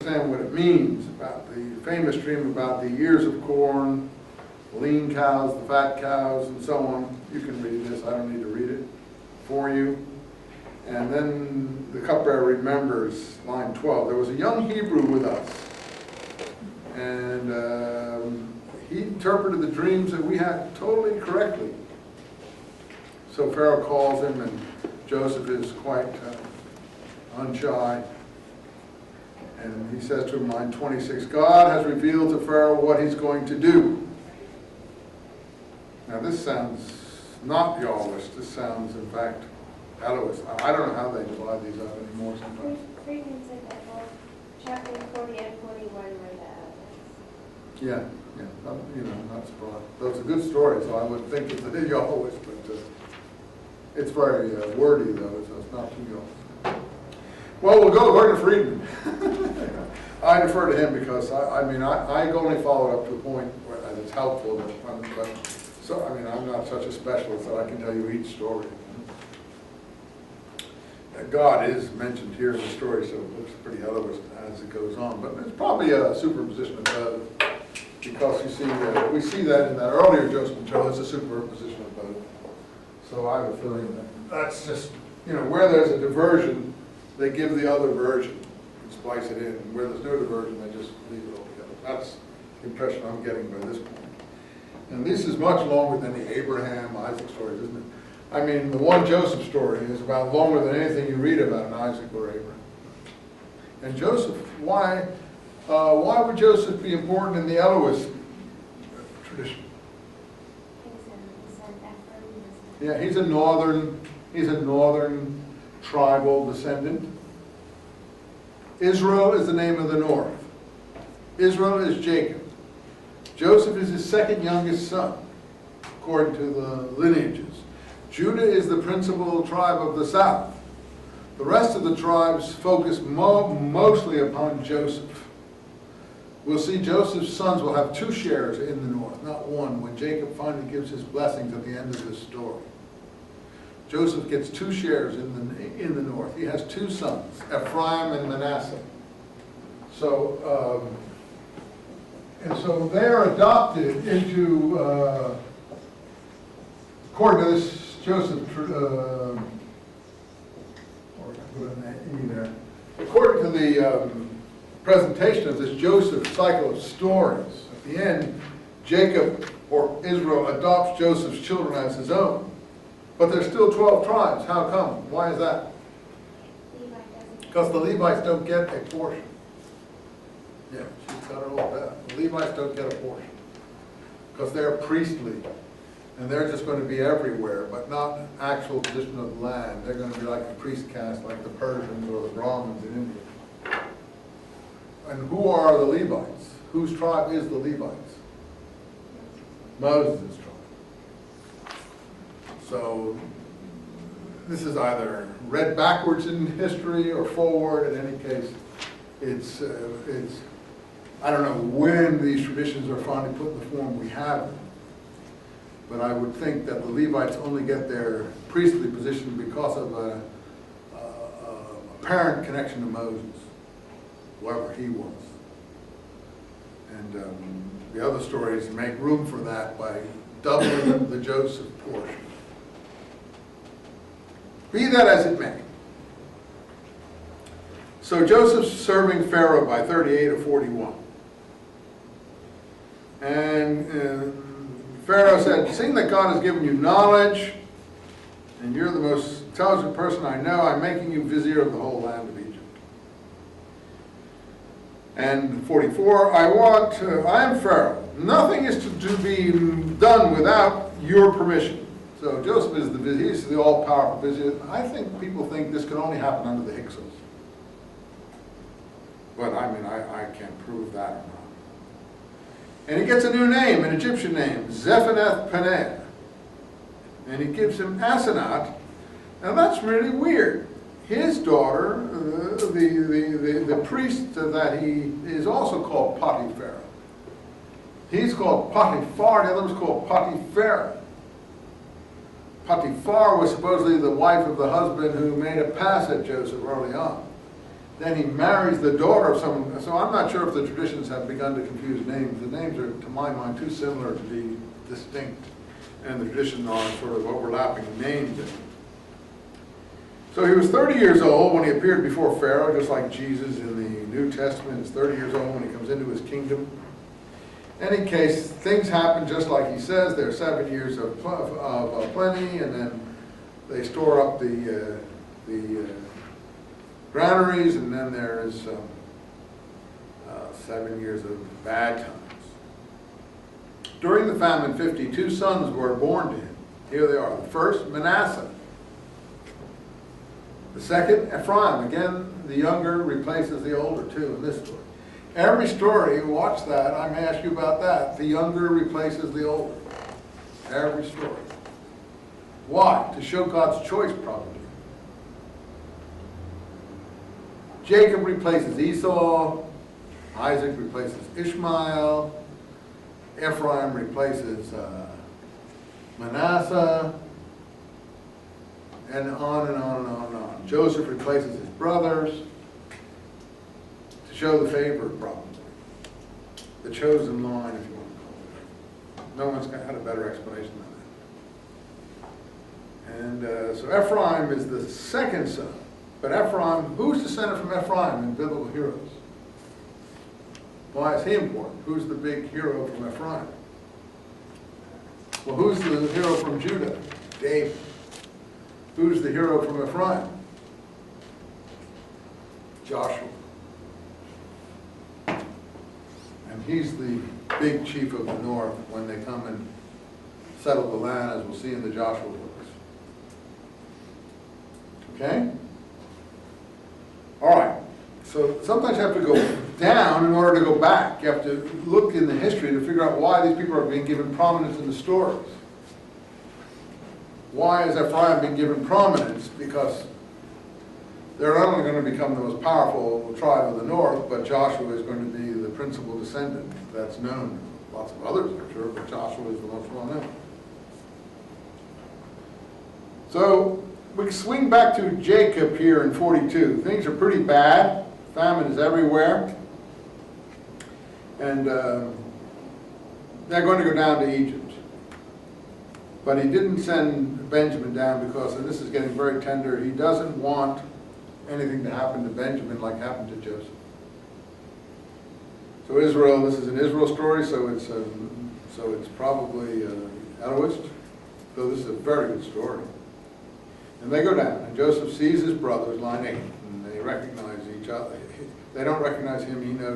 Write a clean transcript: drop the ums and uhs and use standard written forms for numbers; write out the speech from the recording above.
understand what it means about the famous dream about the ears of corn, the lean cows, the fat cows, and so on. You can read this. I don't need to read it for you. And then the cupbearer remembers, line 12. There was a young Hebrew with us, and he interpreted the dreams that we had totally correctly. So Pharaoh calls him, and Joseph is quite unshy. And he says to him, line 26, God has revealed to Pharaoh what he's going to do. Now this sounds not Yahwist. This sounds, in fact, Elohist. I don't know how they divide these up anymore sometimes. Friedman said that both chapter 40 and 41 were the Yeah, you know, not surprised. Those are good stories, so I would think it's a Yahwist, but it's very wordy, though, so it's not too Yahwist. Well, we'll go according to Friedman. I defer to him because, I only follow it up to a point where it's helpful, but so, I'm not such a specialist that I can tell you each story. God is mentioned here in the story, so it looks pretty Elohist as it goes on, but it's probably a superposition of both, because you see, we see that in that earlier Joseph and Joe, it's a superposition of both. So I have a feeling that that's just, where there's a diversion, they give the other version and splice it in. Where there's no diversion, they just leave it altogether. That's the impression I'm getting by this point. And this is much longer than the Abraham, Isaac stories, isn't it? The one Joseph story is about longer than anything you read about in Isaac or Abraham. And Joseph, why would Joseph be important in the Elohist tradition? Yeah, he's a northern tribal descendant. Israel is the name of the north. Israel is Jacob. Joseph is his second youngest son, according to the lineages. Judah is the principal tribe of the south. The rest of the tribes focus mostly upon Joseph. We'll see Joseph's sons will have 2 shares in the north, not one, when Jacob finally gives his blessings at the end of this story. Joseph gets 2 shares in the north. He has 2 sons, Ephraim and Manasseh. So, so they're adopted into, according to this Joseph, according to the presentation of this Joseph cycle of stories, at the end, Jacob, or Israel, adopts Joseph's children as his own. But there's still 12 tribes. How come? Why is that? Because the Levites don't get a portion. Yeah, she's got it all down. The Levites don't get a portion because they're priestly, and they're just going to be everywhere, but not actual position of land. They're going to be like a priest caste, like the Persians or the Brahmins in India. And who are the Levites? Whose tribe is the Levites? Moses' tribe. So this is either read backwards in history or forward. In any case, it's I don't know when these traditions are finally put in the form we have them, but I would think that the Levites only get their priestly position because of a apparent connection to Moses, whoever he was. And the other stories make room for that by doubling the Joseph portion. Be that as it may. So Joseph's serving Pharaoh by 38 or 41. And Pharaoh said, seeing that God has given you knowledge, and you're the most intelligent person I know, I'm making you vizier of the whole land of Egypt. And 44, I am Pharaoh. Nothing is to be done without your permission. So Joseph is the vizier, he's the all-powerful vizier. I think people think this can only happen under the Hyksos. But I can't prove that or not. And he gets a new name, an Egyptian name, Zephanath-Paneah. And he gives him Asenath. Now that's really weird. His daughter, the priest that he is also called Potiphar. He's called Potiphar, the other was called Potiphar. Potiphar was supposedly the wife of the husband who made a pass at Joseph early on. Then he marries the daughter of someone, so I'm not sure if the traditions have begun to confuse names. The names are, to my mind, too similar to be distinct, and the traditions are sort of overlapping names. So he was 30 years old when he appeared before Pharaoh, just like Jesus in the New Testament is 30 years old when he comes into his kingdom. In any case, things happen just like he says. There are 7 years of plenty, and then they store up the granaries, and then there is 7 years of bad times. During the famine, 52 sons were born to him. Here they are. The first, Manasseh. The second, Ephraim. Again, the younger replaces the older, too, in this story. Every story, watch that, I may ask you about that. The younger replaces the older. Every story. Why? To show God's choice, probably. Jacob replaces Esau. Isaac replaces Ishmael. Ephraim replaces Manasseh. And on and on and on and on. Joseph replaces his brothers to show the favor, probably. The chosen line, if you want to call it. No one's had a better explanation than that. And so Ephraim is the second son. But Ephraim, who's descended from Ephraim in biblical heroes? Why is he important? Who's the big hero from Ephraim? Well, who's the hero from Judah? David. Who's the hero from Ephraim? Joshua. And he's the big chief of the north when they come and settle the land, as we'll see in the Joshua books. Okay? All right. So sometimes you have to go down in order to go back. You have to look in the history to figure out why these people are being given prominence in the stories. Why has Ephraim been given prominence? Because they're not only going to become the most powerful tribe of the north, but Joshua is going to be the principal descendant that's known. Lots of others, I'm sure, but Joshua is the most well known. So we swing back to Jacob here in 42. Things are pretty bad. Famine is everywhere. And they're going to go down to Egypt. But he didn't send Benjamin down because, and this is getting very tender, he doesn't want anything to happen to Benjamin like happened to Joseph. So Israel, this is an Israel story, so it's probably Eloist. So this is a very good story. And they go down, and Joseph sees his brothers, line 8, and they recognize each other. They don't recognize him, he knows.